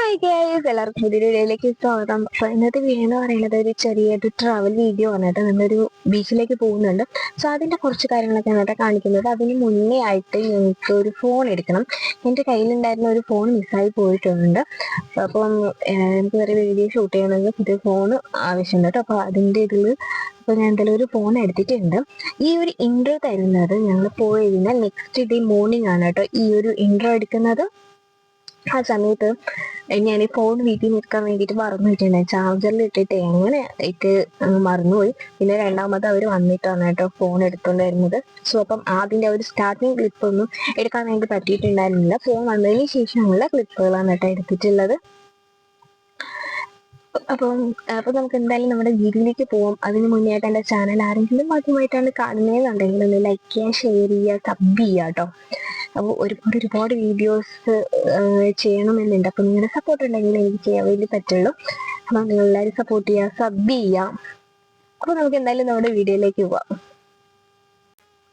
Hi guys, എല്ലാവർക്കും പുതിയ വീഡിയോയിലേക്ക് സ്വാഗതം. അപ്പൊ ഇന്നത്തെ വീഡിയോ എന്ന് പറയുന്നത് ഒരു ചെറിയൊരു ട്രാവൽ വീഡിയോ ആണ് കേട്ടോ. നമ്മളൊരു ബീച്ചിലേക്ക് പോകുന്നുണ്ട്. സോ അതിന്റെ കുറച്ച് കാര്യങ്ങളൊക്കെ എന്നിട്ട് കാണിക്കുന്നത്. അതിന് മുന്നേ ആയിട്ട് ഞങ്ങൾക്ക് ഒരു ഫോൺ എടുക്കണം. എൻ്റെ കയ്യിലുണ്ടായിരുന്ന ഒരു ഫോൺ മിസ്സായി പോയിട്ടുണ്ട്. അപ്പം എനിക്ക് വേറെ വീഡിയോ ഷൂട്ട് ചെയ്യണമെങ്കിൽ പുതിയ ഫോൺ ആവശ്യമുണ്ട് കേട്ടോ. അപ്പൊ അതിൻ്റെ ഇതിൽ അപ്പോൾ ഞാൻ എന്തായാലും ഒരു ഫോൺ എടുത്തിട്ടുണ്ട്. ഈ ഒരു ഇൻട്രോ തരുന്നത് ഞങ്ങൾ പോയി കഴിഞ്ഞാൽ നെക്സ്റ്റ് ഡേ മോർണിംഗ് ആണ് കേട്ടോ ഈ ഒരു ഇൻട്രോ എടുക്കുന്നത്. ആ സമയത്ത് ഞാൻ ഈ ഫോൺ വീട്ടിൽ നിൽക്കാൻ വേണ്ടിയിട്ട് മറന്നു പോയിട്ടുണ്ടായി. ചാർജറിൽ ഇട്ടിട്ട് എങ്ങനെ ഇട്ട് മറന്നുപോയി. പിന്നെ രണ്ടാമത് അവർ വന്നിട്ടാണ് കേട്ടോ ഫോൺ എടുത്തോണ്ട് വരുന്നത്. സോ അപ്പം അതിൻ്റെ ഒരു സ്റ്റാർട്ടിങ് ക്ലിപ്പൊന്നും എടുക്കാൻ വേണ്ടി പറ്റിയിട്ടുണ്ടായിരുന്നില്ല. ഫോൺ വന്നതിന് ശേഷമുള്ള ക്ലിപ്പുകളാണ് കേട്ടോ എടുത്തിട്ടുള്ളത്. അപ്പൊ നമുക്ക് എന്തായാലും നമ്മുടെ വീഡിയോയിലേക്ക് പോവാം. അതിന് മുന്നേ ആയിട്ട് എൻ്റെ ചാനൽ ആരെങ്കിലും ആദ്യമായിട്ടാണ് കാണുന്നതെന്നുണ്ടെങ്കിൽ ഒന്ന് ലൈക്ക് ചെയ്യുക, ഷെയർ ചെയ്യുക, സബ് ചെയ്യുക കേട്ടോ. അപ്പോൾ ഒരുപാട് വീഡിയോസ് ചെയ്യണമെന്നുണ്ട്. അപ്പോൾ നിങ്ങളുടെ സപ്പോർട്ട് ഉണ്ടെങ്കിൽ എനിക്ക് ചെയ്യാൻ വേണ്ടി പറ്റുള്ളൂ. അപ്പോൾ നിങ്ങളെല്ലാവരും സപ്പോർട്ട് ചെയ്യുക, സബ് ചെയ്യുക. അപ്പോൾ നമുക്ക് എന്തായാലും നമ്മുടെ വീഡിയോയിലേക്ക് പോവാം.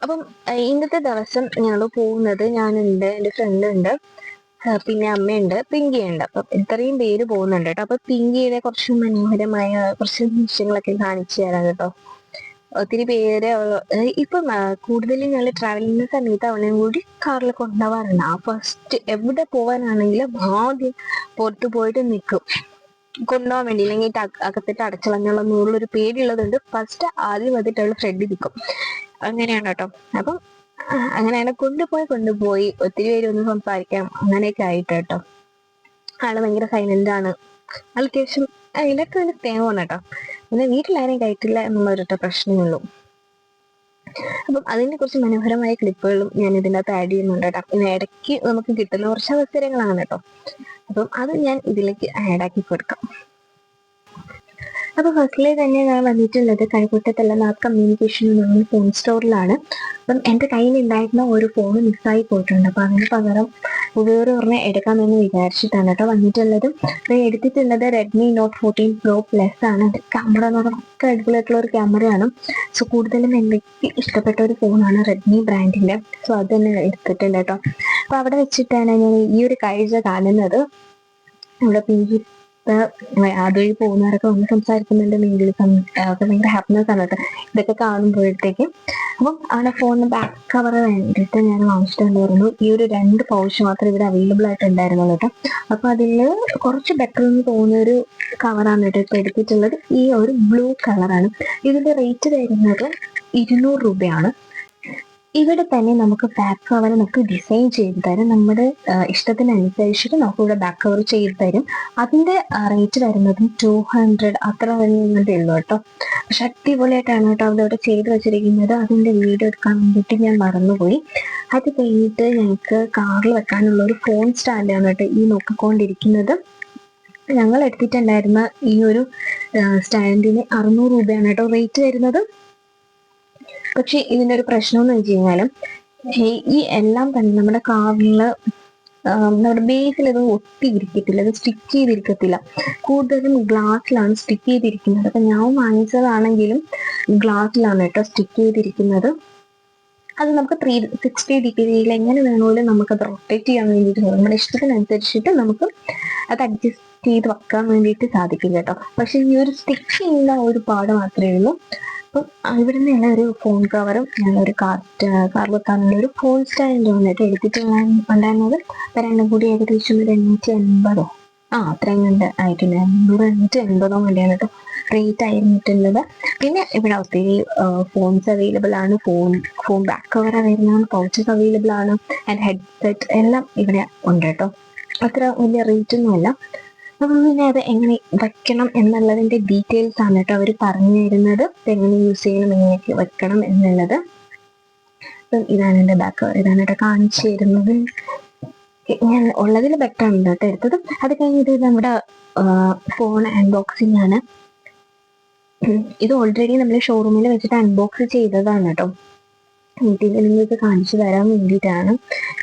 അപ്പം ഇന്നത്തെ ദിവസം ഞങ്ങൾ പോകുന്നത്, ഞാനുണ്ട്, എൻ്റെ ഫ്രണ്ട് ഉണ്ട്, പിന്നെ അമ്മയുണ്ട്, പിങ്കിയുണ്ട്. അപ്പം ഇത്രയും പേര് പോകുന്നുണ്ട് കേട്ടോ. അപ്പൊ പിങ്കിയുടെ കുറച്ച് മനോഹരമായ കുറച്ച് ദൃശ്യങ്ങളൊക്കെ കാണിച്ചു തരാം കേട്ടോ. ഒത്തിരി പേര് ഇപ്പം കൂടുതലും ഞങ്ങൾ ട്രാവൽ ചെയ്യുന്ന സമയത്ത് അവളെയും കൂടി കാറിൽ കൊണ്ടുപോകാറുണ്ട്. ആ ഫസ്റ്റ് എവിടെ പോകാനാണെങ്കിലും ആദ്യം പുറത്തു പോയിട്ട് നിൽക്കും കൊണ്ടുപോകാൻ വേണ്ടി. ഇല്ലെങ്കിൽ അകത്തിട്ട് അടച്ചളഞ്ഞുള്ളൊരു പേടിയുള്ളതുകൊണ്ട് ഫസ്റ്റ് ആദ്യം വന്നിട്ട് അവൾ ഫ്രണ്ടിൽ നിൽക്കും. അങ്ങനെയാണ് കേട്ടോ. അപ്പം അങ്ങനെയാണ് കൊണ്ടുപോയി ഒത്തിരി പേര് ഒന്ന് സംസാരിക്കാം അങ്ങനെയൊക്കെ ആയിട്ട് കേട്ടോ. ആള് ഭയങ്കര സൈലന്റ് ആണ്. ആൾ അത്യാവശ്യം ഇതൊക്കെ ഒരു സ്നേഹമാണ് കേട്ടോ. പിന്നെ വീട്ടിലാരും കയറ്റില്ല എന്നുള്ള ഒരൊറ്റ പ്രശ്നമുള്ളൂ. അപ്പം അതിനെ കുറിച്ച് മനോഹരമായ ക്ലിപ്പുകളും ഞാൻ ഇതിൻ്റെ അകത്ത് ആഡ് ചെയ്യുന്നുണ്ട് കേട്ടോ. പിന്നെ ഇടയ്ക്ക് നമുക്ക് കിട്ടുന്ന കുറച്ച് അവസരങ്ങളാണ് കേട്ടോ. അപ്പം അത് ഞാൻ ഇതിലേക്ക് ആഡാക്കി കൊടുക്കാം. അപ്പൊ ഫസ്റ്റിലെ തന്നെ ഞാൻ വന്നിട്ടുള്ളത് കഴക്കൂട്ടത്തുള്ള നാത്ത് കമ്മ്യൂണിക്കേഷൻ എന്ന് പറഞ്ഞ ഫോൺ സ്റ്റോറിലാണ്. അപ്പം എൻ്റെ കയ്യിലുണ്ടായിരുന്ന ഒരു ഫോൺ മിസ്സായി പോയിട്ടുണ്ട്. അപ്പൊ അതിന് പകരം വേറെ ഒരെണ്ണം എടുക്കാമെന്ന് വിചാരിച്ചിട്ടാണ് കേട്ടോ വന്നിട്ടുള്ളത്. എടുത്തിട്ടുള്ളത് റെഡ്മി നോട്ട് 14 Pro Plus ആണ്. ക്യാമറ എന്ന് പറഞ്ഞാൽ ഒക്കെ അടിപൊളിയായിട്ടുള്ള ഒരു ക്യാമറയാണ്. സോ കൂടുതലും എനിക്ക് ഇഷ്ടപ്പെട്ട ഒരു ഫോണാണ് റെഡ്മി ബ്രാൻഡിന്റെ. സോ അത് തന്നെ എടുത്തിട്ടുണ്ട് കേട്ടോ. അപ്പൊ അവിടെ വെച്ചിട്ടാണ് ഞാൻ ഈ ഒരു കാഴ്ച കാണുന്നത്. ഇവിടെ പിങ്കി അതുവഴി പോകുന്നവരൊക്കെ വന്ന് സംസാരിക്കുന്നുണ്ട്. ഭയങ്കര ഹാപ്പിനെസ് ആണ് കേട്ടോ ഇതൊക്കെ കാണുമ്പോഴത്തേക്ക്. അപ്പം അവരുടെ ഫോണിന് ബാക്ക് കവർ വേണ്ടിയിട്ട് ഞാൻ വാങ്ങിച്ചിട്ടുണ്ടായിരുന്നു. ഈ ഒരു 2 പൗച്ച് മാത്രമേ ഇവിടെ അവൈലബിൾ ആയിട്ട് ഉണ്ടായിരുന്നുള്ളൂ കേട്ടോ. അപ്പൊ അതിൽ കുറച്ച് ബെറ്റർ എന്ന് തോന്നിയ ഒരു കവറാണ് കേട്ടോ ഇപ്പൊ എടുത്തിട്ടുള്ളത്. ഈ ഒരു ബ്ലൂ കളറാണ്. ഇതിന്റെ റേറ്റ് വരുന്നത് 200 രൂപയാണ്. ഇവിടെ തന്നെ നമുക്ക് ബാക്ക് കവർ നമുക്ക് ഡിസൈൻ ചെയ്ത് തരും. നമ്മുടെ ഇഷ്ടത്തിനനുസരിച്ചിട്ട് നമുക്ക് ഇവിടെ ബാക്ക് കവർ ചെയ്ത് തരും. അതിന്റെ റേറ്റ് വരുന്നത് 200 അത്ര വരുന്നതേ ഉള്ളൂ കേട്ടോ. പക്ഷെ അടിപൊളിയായിട്ടാണ് കേട്ടോ അവിടെ ചെയ്ത് വെച്ചിരിക്കുന്നത്. അതിന്റെ വീഡിയോ എടുക്കാൻ വേണ്ടിയിട്ട് ഞാൻ മറന്നുപോയി. അത് കഴിഞ്ഞിട്ട് ഞങ്ങൾക്ക് കാറിൽ വെക്കാനുള്ള ഒരു ഫോൺ സ്റ്റാൻഡാണ് കേട്ടോ ഈ നോക്കിക്കൊണ്ടിരിക്കുന്നത്. ഞങ്ങൾ എടുത്തിട്ടുണ്ടായിരുന്ന ഈ ഒരു സ്റ്റാൻഡിന് 600 രൂപയാണ് കേട്ടോ റേറ്റ് വരുന്നത്. പക്ഷെ ഇതിന്റെ ഒരു പ്രശ്നം എന്ന് വെച്ച് കഴിഞ്ഞാലും ഈ എല്ലാം തന്നെ നമ്മുടെ കാറില് നമ്മുടെ ബേസിൽ ഇത് ഒട്ടിയിരിക്കത്തില്ല, ഇത് സ്റ്റിക്ക് ചെയ്തിരിക്കത്തില്ല. കൂടുതലും ഗ്ലാസ്സിലാണ് സ്റ്റിക്ക് ചെയ്തിരിക്കുന്നത്. അപ്പൊ ഞാൻ വാങ്ങിച്ചതാണെങ്കിലും ഗ്ലാസ്സിലാണ് കേട്ടോ സ്റ്റിക്ക് ചെയ്തിരിക്കുന്നത്. അത് നമുക്ക് 360 ഡിഗ്രിയിൽ എങ്ങനെ വേണമെങ്കിലും നമുക്കത് റൊട്ടേറ്റ് ചെയ്യാൻ വേണ്ടിയിട്ട് നമ്മുടെ ഇഷ്ടത്തിനനുസരിച്ചിട്ട് നമുക്ക് അത് അഡ്ജസ്റ്റ് ചെയ്ത് വെക്കാൻ വേണ്ടിയിട്ട് സാധിക്കും കേട്ടോ. പക്ഷെ ഈ ഒരു സ്റ്റിക്ക് ചെയ്യുന്ന ഒരു പാട് മാത്രമേ ഉള്ളൂ. അപ്പം ഇവിടെ നിന്നുള്ള ഒരു ഫോൺ കവറും ഞങ്ങളൊരു കാർ വെക്കാനുള്ള ഒരു ഫോൺ സ്റ്റാൻഡ് വന്നിട്ട് എടുത്തിട്ടുണ്ടായിരുന്നത്. അപ്പൊ രണ്ടും കൂടി ഏകദേശം ഒരു 880 അത്രയും കണ്ട് ആയിട്ടുണ്ട്. 880 വേണ്ടിയാണ് കേട്ടോ റേറ്റ് ആയിരുന്നിട്ടുള്ളത്. പിന്നെ ഇവിടെ ഒത്തിരി ഫോൺസ് അവൈലബിൾ ആണ്. ഫോൺ ബാക്ക് കവർ അവൈലബിൾ ആണ്, പൗച്ചസ് അവൈലബിൾ ആണ്, ആൻഡ് ഹെഡ്സെറ്റ് എല്ലാം ഇവിടെ ഉണ്ട് കേട്ടോ. അത്ര വലിയ റേറ്റ് ഒന്നുമല്ല. അപ്പം പിന്നെ അത് എങ്ങനെ വെക്കണം എന്നുള്ളതിന്റെ ഡീറ്റെയിൽസ് ആണ് കേട്ടോ അവർ പറഞ്ഞു തരുന്നത്. എങ്ങനെ യൂസ് ചെയ്യണം, എങ്ങനെയൊക്കെ വെക്കണം എന്നുള്ളത്. അപ്പം ഇതാണ് എൻ്റെ ബാക്ക് കവർ. ഇതാണ് കേട്ടോ കാണിച്ചു തരുന്നത്. ഞാൻ ഉള്ളതിൽ ബെറ്റർ ആണ് കേട്ടോ എടുത്തത്. അത് കഴിഞ്ഞിട്ട് നമ്മുടെ ഫോൺ അൺബോക്സിംഗ് ആണ്. ഇത് ഓൾറെഡി നമ്മൾ ഷോറൂമിൽ വെച്ചിട്ട് അൺബോക്സ് ചെയ്തതാണ് കേട്ടോ. വീട്ടിൽ നിങ്ങൾക്ക് കാണിച്ചു തരാൻ വേണ്ടിയിട്ടാണ്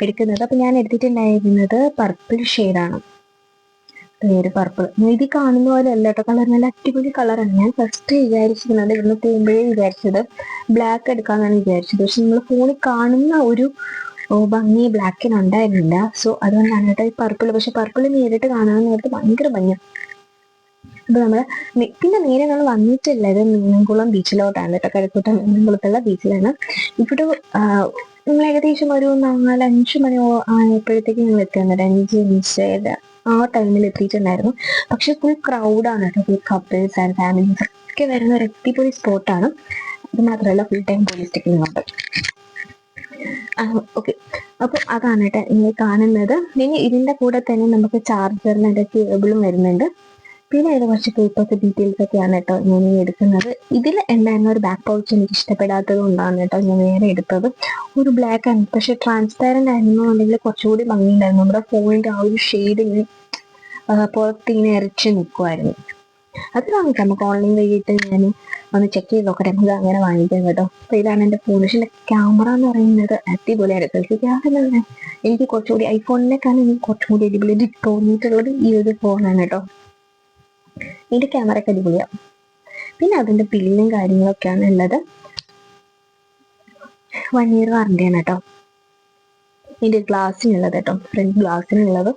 എടുക്കുന്നത്. അപ്പൊ ഞാൻ എടുത്തിട്ടുണ്ടായിരുന്നത് പർപ്പിൾ ഷെയ്ഡാണ്. ഒരു പർപ്പിൾ ഇത് കാണുന്ന പോലെ അല്ല കേട്ടോ കളർ. നല്ല അടിപൊളി കളറാണ്. ഞാൻ ഫസ്റ്റ് വിചാരിച്ചിരുന്നത് ഇവിടുന്ന് പോകുമ്പോഴേ വിചാരിച്ചത് ബ്ലാക്ക് എടുക്കാന്നാണ് വിചാരിച്ചത്. പക്ഷെ നമ്മൾ ഫോണിൽ കാണുന്ന ഒരു ഭംഗി ബ്ലാക്കിന് ഉണ്ടായിരുന്നില്ല. സോ അതുകൊണ്ടാണ് കേട്ടോ ഈ പർപ്പിൾ. പക്ഷെ പർപ്പിൾ നേരിട്ട് കാണാൻ നേരത്ത് ഭയങ്കര ഭംഗിയാണ്. അപ്പൊ നമ്മള് പിന്നെ നേരെ നമ്മൾ വന്നിട്ടുള്ളത് മീനംകുളം ബീച്ചിലോട്ടാണ് കേട്ടോ. കഴക്കൂട്ടം മീനംകുളത്തുള്ള ബീച്ചിലാണ്. ഇവിടെ നമ്മൾ ഏകദേശം ഒരു 4-5 മണി ആയപ്പോഴത്തേക്ക് ഞങ്ങൾ എത്തിയിരുന്നത്. 5-5 ആ ടൈമിൽ എത്തിയിട്ടുണ്ടായിരുന്നു. പക്ഷെ ഫുൾ ക്രൗഡാണ് കേട്ടോ. ഫുൾ കപ്പിൾസ് ആൻഡ് ഫാമിലീസ് ഒക്കെ വരുന്ന ഒരു അടിപൊളി സ്പോട്ടാണ്. അത് മാത്രമല്ല ഫുൾ ടൈം പോലീസ് ചെക്കിംഗ് ഉണ്ട്. ഓക്കെ, അപ്പൊ അതാണ് കേട്ടോ ഇനി കാണുന്നത്. ഇനി ഇതിന്റെ കൂടെ തന്നെ നമുക്ക് ചാർജറിന്റെ കേബിളും വരുന്നുണ്ട്. പിന്നെ അതിന് കുറച്ച് പേപ്പേഴ്സ് ഡീറ്റെയിൽസ് ഒക്കെയാണ് കേട്ടോ ഞാൻ എടുക്കുന്നത്. ഇതിൽ ഉണ്ടായിരുന്ന ഒരു ബാക്ക് പൗച്ച് എനിക്ക് ഇഷ്ടപ്പെടാത്തത് കൊണ്ടാണ് കേട്ടോ ഞാൻ വേറെ എടുത്തത്. ഒരു ബ്ലാക്ക് ആണ്, പക്ഷെ ട്രാൻസ്പാരന്റ് ആയിരുന്നുണ്ടെങ്കിൽ കുറച്ചുകൂടി ഭംഗിയുണ്ടായിരുന്നു. നമ്മുടെ ഫോണിന്റെ ആ ഒരു ഷെയ്ഡ് ഇങ്ങനെ പുറത്തിങ്ങനെ ഇറച്ചി നിൽക്കുമായിരുന്നു. അത് വാങ്ങിക്കാം, നമുക്ക് ഓൺലൈൻ വഴിയിട്ട് ഞാൻ ഒന്ന് ചെക്ക് ചെയ്ത് നോക്കട്ടെ. നമുക്ക് അങ്ങനെ വാങ്ങിക്കാം കേട്ടോ. അപ്പൊ ഇതാണ് എൻ്റെ ഫോൺ. പക്ഷേ ക്യാമറ എന്ന് പറയുന്നത് അടിപൊളിയാണ്. ക്യാമറ എനിക്ക് കുറച്ചുകൂടി ഐഫോണിനേക്കാളും എനിക്ക് കുറച്ചുകൂടി അടിപൊളി തോന്നിയിട്ടുള്ളത് ഈ ഒരു ഫോണാണ് കേട്ടോ. ഇതിന്റെ ക്യാമറ ഒക്കെ അടിപൊളിയാണ്. പിന്നെ അതിന്റെ ബില്ലും കാര്യങ്ങളൊക്കെയാണ് ഉള്ളത്. 1 year വാറണ്ടിയാണ് കേട്ടോ ഇതിന്റെ ഗ്ലാസ്സിനുള്ളത് കേട്ടോ, ഫ്രണ്ട് ഗ്ലാസ്സിനുള്ളത്.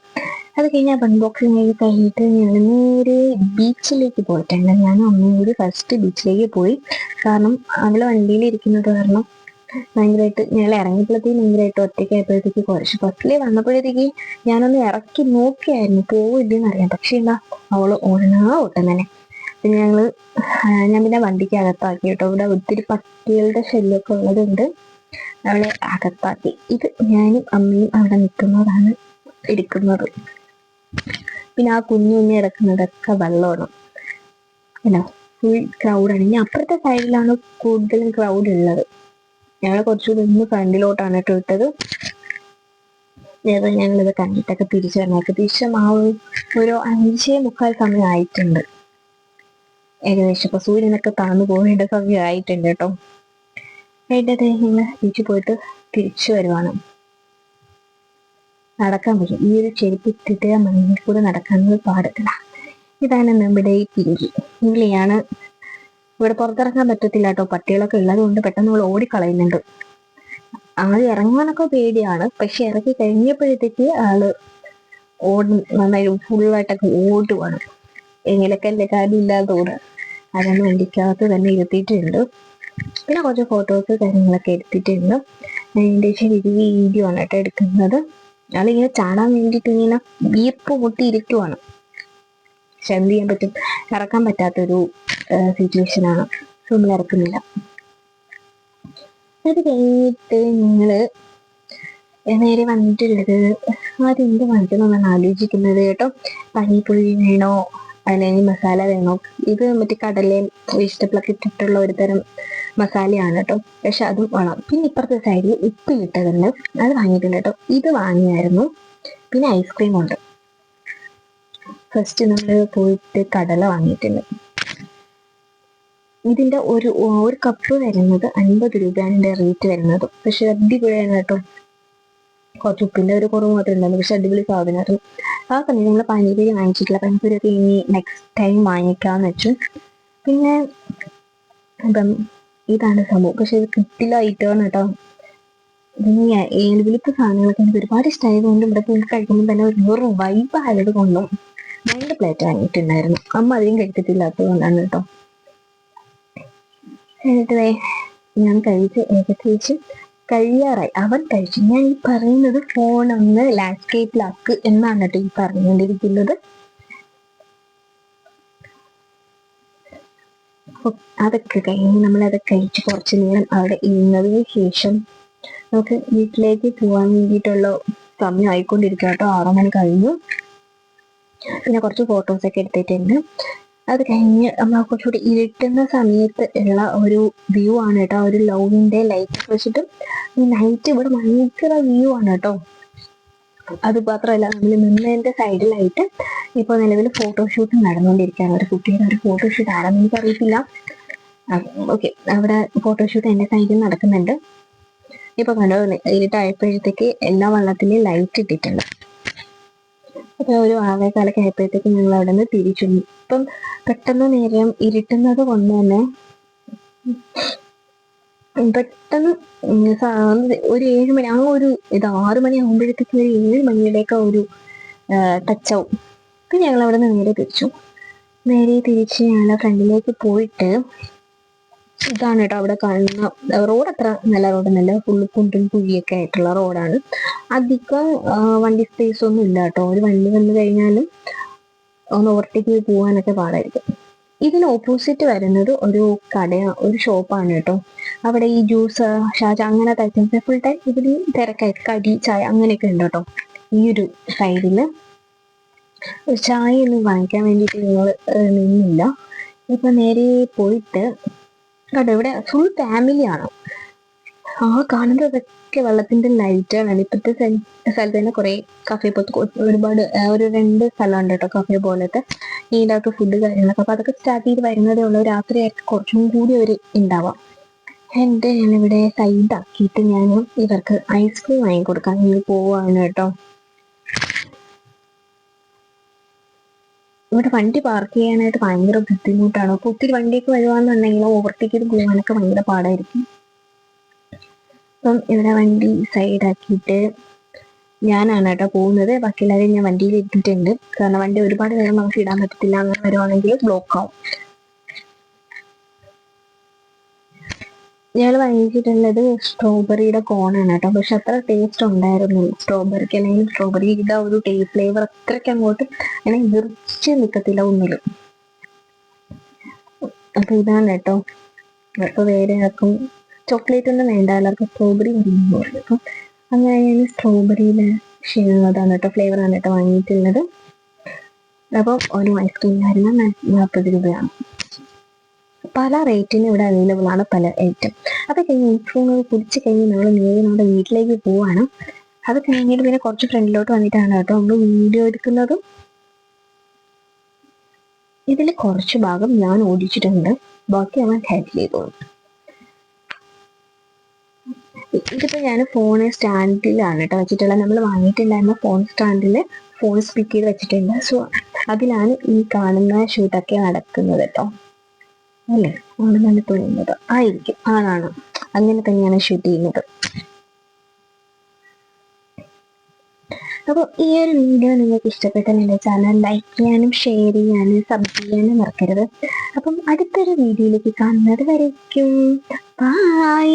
അത് കഴിഞ്ഞാൽ അൺബോക്സിങ് കഴിഞ്ഞിട്ട് ഞങ്ങൾ നേരെ ബീച്ചിലേക്ക് പോയിട്ടുണ്ട്. ഞാൻ അമ്മയും കൂടി ഫസ്റ്റ് ബീച്ചിലേക്ക് പോയി. കാരണം അവള് വണ്ടിയിൽ ഇരിക്കുന്നത് കാരണം ഭയങ്കരമായിട്ട് ഞങ്ങൾ ഇറങ്ങിയപ്പോഴത്തേക്ക് ഭയങ്കരമായിട്ട് ഒറ്റയ്ക്കായപ്പോഴത്തേക്ക് കുറച്ച് ഫസ്റ്റിലേ വന്നപ്പോഴത്തേക്ക് ഞാനൊന്ന് ഇറക്കി നോക്കിയായിരുന്നു പോവില്ലെന്ന് അറിയാം. പക്ഷെ എന്താ അവള് ഓട്ടം തന്നെ. പിന്നെ ഞാൻ പിന്നെ വണ്ടിക്ക് അകത്താക്കി കേട്ടോ. ഇവിടെ ഒത്തിരി പട്ടികളുടെ ശല്യമൊക്കെ ഉള്ളതുകൊണ്ട് അവളെ അകത്താക്കി. ഇത് ഞാനും അമ്മയും അവിടെ നിൽക്കുന്നതാണ് എടുക്കുന്നത്. പിന്നെ ആ കുഞ്ഞു കിടക്കുന്നതൊക്കെ വെള്ളമാണ്. അല്ല, ഫുൾ ക്രൗഡാണ്. ഇനി അപ്പുറത്തെ സൈഡിലാണ് കൂടുതലും ക്രൗഡ് ഉള്ളത്. ഞങ്ങൾ കുറച്ചുകൂടി ഒന്ന് ഫ്രണ്ടിലോട്ടാണ് കേട്ടോ ഇട്ടത്. ഞങ്ങളിത് കണ്ടിട്ടൊക്കെ തിരിച്ചു വരണം. ഏകദേശം ആ ഒരു 5:45 സമയം ആയിട്ടുണ്ട് ഏകദേശം. ഇപ്പൊ സൂര്യനൊക്കെ താന്നു പോകേണ്ട സമയം ആയിട്ടുണ്ട് കേട്ടോ. അതിൻ്റെ ഞങ്ങൾ തിരിച്ചു പോയിട്ട് തിരിച്ചു വരുവാണ്. നടക്കാൻ പറ്റും. ഈ ഒരു ചെരുപ്പ് ഇട്ടിട്ട് മണ്ണിൽ കൂടെ നടക്കാനൊന്നും പാടില്ല. ഇതാണ് നമ്മുടെ ഈ പിങ്കി. ഇങ്ങനെയാണ് ഇവിടെ പുറത്തിറങ്ങാൻ പറ്റത്തില്ല കേട്ടോ. പട്ടികളൊക്കെ ഉള്ളത് കൊണ്ട് പെട്ടെന്ന് നമ്മൾ ഓടിക്കളയുന്നുണ്ട്. ആദ്യം ഇറങ്ങാനൊക്കെ പേടിയാണ്, പക്ഷെ ഇറക്കി കഴിഞ്ഞപ്പോഴത്തേക്ക് ആള് നന്നായി ഫുള്ളായിട്ടൊക്കെ ഓടുവാണ്. എങ്ങനെയൊക്കെ എൻ്റെ കാര്യമില്ലാതെ തോന്നുക. അതൊന്നും വണ്ടിക്കകത്ത് തന്നെ ഇരുത്തിയിട്ടുണ്ട്. പിന്നെ കുറച്ച് ഫോട്ടോസ് കാര്യങ്ങളൊക്കെ എടുത്തിട്ടുണ്ട്. അതിൻ്റെ വീഡിയോ ആണ് കേട്ടോ എടുക്കുന്നത്. ആളിങ്ങനെ ചാടാൻ വേണ്ടിയിട്ട് ഇങ്ങനെ വീർപ്പ് മുട്ടി ഇരിക്കുവാണ്. പക്ഷെ എന്ത് ചെയ്യാൻ പറ്റും, ഇറക്കാൻ പറ്റാത്തൊരു സിറ്റുവേഷനാണ്. സോ നമ്മൾ ഇറക്കുന്നില്ല. അത് കഴിഞ്ഞിട്ട് ഞങ്ങള് നേരെ വന്നിട്ടുള്ളത് അതെന്ത് വാങ്ങിക്കണമെന്നാണ് ആലോചിക്കുന്നത് കേട്ടോ. പനിപ്പുഴി വേണോ അല്ലെങ്കിൽ മസാല വേണോ? ഇത് മറ്റേ കടലയും വെജിറ്റബിളൊക്കെ ഇട്ടിട്ടുള്ള ഒരു തരം മസാലയാണ് കേട്ടോ. പക്ഷെ അതും വേണം. പിന്നെ ഇപ്പുറത്തെ സൈഡിൽ ഉപ്പിലിട്ടതുണ്ട്, അത് വാങ്ങിയിട്ടുണ്ട് കേട്ടോ. ഇത് വാങ്ങിയായിരുന്നു. പിന്നെ ഐസ്ക്രീം ഉണ്ട്. ഫസ്റ്റ് നമ്മൾ പോയിട്ട് കടല വാങ്ങിയിട്ടുണ്ട്. ഇതിന്റെ ഒരു കപ്പ് വരുന്നത് 50 രൂപയാണ് ഇതിന്റെ റേറ്റ് വരുന്നത്. പക്ഷെ അടിപൊളിയാണ് കേട്ടോ. കുറച്ച് ഉപ്പിന്റെ ഒരു കുറവ് മാത്രമേ ഉണ്ടായിരുന്നു, പക്ഷെ അടിപൊളി സാധനമായിരുന്നു. ആ സമയം നമ്മൾ പാനിപ്പൂരി വാങ്ങിച്ചിട്ടില്ല. പാനിപ്പൂരിയൊക്കെ ഇനി നെക്സ്റ്റ് ടൈം വാങ്ങിക്കാന്ന് വെച്ചു. പിന്നെ ഇപ്പം ഇതാണ് സംഭവം. പക്ഷെ ഇത് കിട്ടില്ല ഐറ്റമാണ് കേട്ടോ. ഇതിന് ഏലുവിളിപ്പ് സാധനങ്ങളൊക്കെ എനിക്ക് ഒരുപാട് ഇഷ്ടമായതുകൊണ്ടും ഇവിടെ പോയി കഴിക്കുമ്പോൾ തന്നെ ഒരു വേറെ വൈബ് ആയത് കൊണ്ടും 2 പ്ലേറ്റ് വാങ്ങിയിട്ടുണ്ടായിരുന്നു. അമ്മ അധികം കഴിക്കത്തില്ലാത്തത് കൊണ്ടാണ് കേട്ടോ. എന്നിട്ട് ഞാൻ കഴിച്ച് ഏകദേശം കഴിയാറായി. അവൻ കഴിച്ചു. ഞാൻ ഈ പറയുന്നത് ഫോണൊന്ന് ലാൻഡ്സ്കേപ്പിലാക്ക് എന്നാണ് കേട്ടോ ഈ പറഞ്ഞുകൊണ്ടിരിക്കുന്നത്. അതൊക്കെ കഴിഞ്ഞ് നമ്മളത് കഴിച്ച് കുറച്ച് നേരം അവിടെ ഇരുന്നതിന് ശേഷം നമുക്ക് വീട്ടിലേക്ക് പോകാൻ വേണ്ടിയിട്ടുള്ള സമയം ആയിക്കൊണ്ടിരിക്കുക കേട്ടോ. 6 മണി കഴിഞ്ഞു. പിന്നെ കുറച്ച് ഫോട്ടോസൊക്കെ എടുത്തിട്ടുണ്ട്. അത് കഴിഞ്ഞ് നമ്മൾ കുറച്ചുകൂടി ഇരുട്ടുന്ന സമയത്ത് ഉള്ള ഒരു വ്യൂ ആണ് കേട്ടോ. ഒരു ലവിന്റെ ലൈറ്റ് വെച്ചിട്ട് ഈ നൈറ്റ് ഇവിടെ ഭയങ്കര വ്യൂ ആണ് കേട്ടോ. അത് മാത്രമല്ല നമ്മൾ നിന്നതിന്റെ സൈഡിലായിട്ട് ഇപ്പൊ നിലവിൽ ഫോട്ടോഷൂട്ട് നടന്നുകൊണ്ടിരിക്കുകയാണ്. ഒരു കുട്ടിയുടെ ഒരു ഫോട്ടോഷൂട്ട് ആണെന്ന് എനിക്ക് അറിയത്തില്ല. ഓക്കെ, അവിടെ ഫോട്ടോഷൂട്ട് എന്റെ സൈഡിൽ നടക്കുന്നുണ്ട്. ഇപ്പൊ കണ്ടോ, ഇരുട്ടായപ്പോഴത്തേക്ക് എല്ലാ വള്ളത്തിലും ലൈറ്റ് ഇട്ടിട്ടുണ്ട്. അപ്പൊ ഒരു 6:15 ആയപ്പോഴത്തേക്ക് ഞങ്ങൾ അവിടെ നിന്ന് തിരിച്ചു. ഇപ്പം പെട്ടെന്ന് നേരം ഇരുട്ടുന്നത് കൊണ്ട് തന്നെ പെട്ടെന്ന് ഒരു 7 മണി ആ ഒരു 6 മണി ആകുമ്പോഴത്തേക്കും ഒരു 7 മണിയുടെയൊക്കെ ഒരു ടച്ചാവും. പിന്നെ ഞങ്ങൾ അവിടെ നിന്ന് നേരെ തിരിച്ച് ഞങ്ങൾ ഫ്രണ്ടിലേക്ക് പോയിട്ട് ഇതാണ് കേട്ടോ അവിടെ കാണുന്ന റോഡ്. അത്ര നല്ല റോഡൊന്നുമല്ല, ഫുള്ള് കുണ്ടും കുഴിയൊക്കെ ആയിട്ടുള്ള റോഡാണ്. അധികം വണ്ടി സ്പേസ് ഒന്നും ഇല്ല കേട്ടോ. ഒരു വണ്ടി വന്നു കഴിഞ്ഞാലും ഒന്ന് ഓവർടേക്ക് പോകാനൊക്കെ പാടായിരിക്കും. ഇതിന് ഓപ്പോസിറ്റ് വരുന്നത് ഒരു ഷോപ്പാണ് കേട്ടോ. അവിടെ ഈ ജ്യൂസ്, ഷാജ അങ്ങനത്തെ ഐറ്റംസ് ഫുൾ ടൈം ഇതിൽ തിരക്കായി, കടി, ചായ അങ്ങനെയൊക്കെ ഉണ്ട് കേട്ടോ. ഈ ഒരു സൈഡില് ചായ ഒന്നും വാങ്ങിക്കാൻ വേണ്ടിയിട്ട് ഞങ്ങൾ നിന്നില്ല. ഇപ്പൊ നേരെ പോയിട്ട് കേട്ടോ, ഇവിടെ ഫുൾ ഫാമിലിയാണ്. ആ കാണുന്നതൊക്കെ വെള്ളത്തിന്റെ ലൈറ്റുകളാണ്. ഇപ്പോഴത്തെ സ്ഥലത്ത് തന്നെ കുറെ കഫേ പോലത്തെ ഒരുപാട് ഒരു 2 സ്ഥലമുണ്ട് കേട്ടോ, കഫേ പോലത്തെ. ഇതിൻ്റെ അകത്ത് ഫുഡ് കാര്യങ്ങളൊക്കെ. അപ്പൊ അതൊക്കെ സ്റ്റാർട്ട് ചെയ്ത് വരുന്നതേ ഉള്ളൂ. രാത്രിയായിട്ട് കുറച്ചും കൂടി ഒരു ഉണ്ടാവാം. ഞാനിവിടെ സൈഡാക്കിയിട്ട് ഞാൻ ഇവർക്ക് ഐസ്ക്രീം വാങ്ങിക്കൊടുക്കാൻ വേണ്ടി പോവാണ് കേട്ടോ. ഇവിടെ വണ്ടി പാർക്ക് ചെയ്യാനായിട്ട് ഭയങ്കര ബുദ്ധിമുട്ടാണ്. അപ്പൊ ഒത്തിരി വണ്ടിയൊക്കെ വരുവാന്നുണ്ടെങ്കിൽ ഓവർടേക്ക് ചെയ്ത് പോകാനൊക്കെ ഭയങ്കര പാടായിരിക്കും. അപ്പം ഇവിടെ വണ്ടി സൈഡാക്കിയിട്ട് ഞാനാണ് കേട്ടോ പോകുന്നത്. ബാക്കി എല്ലാവരും ഞാൻ വണ്ടിയിൽ ഇട്ടിട്ടുണ്ട്. കാരണം വണ്ടി ഒരുപാട് നേരം നമുക്ക് ഇടാൻ പറ്റത്തില്ല. അങ്ങനെ വരുവാണെങ്കിൽ ബ്ലോക്ക് ആവും. ഞങ്ങൾ വാങ്ങിച്ചിട്ടുള്ളത് സ്ട്രോബെറിയുടെ കോണാണ് കേട്ടോ. പക്ഷെ അത്ര ടേസ്റ്റ് ഉണ്ടായിരുന്നില്ല സ്ട്രോബെറിക്ക്. അല്ലെങ്കിൽ സ്ട്രോബെറിയുടെ ഒരു ടേസ്റ്റ് ഫ്ലേവർ അത്രയ്ക്ക് അങ്ങോട്ട് അങ്ങനെ വിറിച്ച് നിൽക്കത്തില്ല ഒന്നിലും. അപ്പൊ ഇതാണ് കേട്ടോ. അപ്പൊ വേറെ ആർക്കും ചോക്ലേറ്റ് ഒന്നും വേണ്ട, എല്ലാവർക്കും സ്ട്രോബെറി മതി. അപ്പം അങ്ങനെ ഞാൻ സ്ട്രോബെറിയുടെ അതാണ് കേട്ടോ, ഫ്ലേവറാണ് കേട്ടോ വാങ്ങിയിട്ടുള്ളത്. അപ്പം ഒരു ഐസ്ക്രീമിനായിരുന്നു 40 രൂപയാണ്. പല റേറ്റിനും ഇവിടെ അവൈലബിൾ ആണ്, പല ഐറ്റം. അത് കഴിഞ്ഞ് ഐസ്ക്രീം കുടിച്ച് കഴിഞ്ഞ് നമ്മൾ നേരെ നമ്മുടെ വീട്ടിലേക്ക് പോവാണ്. അത് കഴിഞ്ഞിട്ട് പിന്നെ കുറച്ച് ഫ്രണ്ടിലോട്ട് വന്നിട്ടാണ് കേട്ടോ നമ്മൾ വീഡിയോ എടുക്കുന്നതും. ഇതിൽ കുറച്ച് ഭാഗം ഞാൻ ഓടിച്ചിട്ടുണ്ട്, ബാക്കി അവൻ ഹാൻഡിൽ ചെയ്തോളൂ. ഇതിപ്പോ ഞാൻ ഫോൺ സ്റ്റാൻഡിലാണ് കേട്ടോ വെച്ചിട്ടുള്ളത്. നമ്മൾ വാങ്ങിയിട്ടുണ്ടായിരുന്ന ഫോൺ സ്റ്റാൻഡിൽ ഫോൺ സ്പിക്ക് ചെയ്ത് വെച്ചിട്ടുണ്ട്. സോ അതിലാണ് ഈ കാണുന്ന ഷൂട്ടൊക്കെ നടക്കുന്നത് കേട്ടോ. അല്ലേ, ആണ് നല്ല തോന്നുന്നത് ആയിരിക്കും, ആണാണ്, അങ്ങനെ തന്നെയാണ് ഷൂട്ട് ചെയ്യുന്നത്. അപ്പോൾ ഈ ഒരു വീഡിയോ നിങ്ങൾക്ക് ഇഷ്ടപ്പെട്ടാൽ എൻ്റെ ചാനൽ ലൈക്ക് ചെയ്യാനും ഷെയർ ചെയ്യാനും സബ് ചെയ്യാനും മറക്കരുത്. അപ്പം അടുത്തൊരു വീഡിയോയിലേക്ക് കാണുന്നത് വരയ്ക്കും. ബൈ.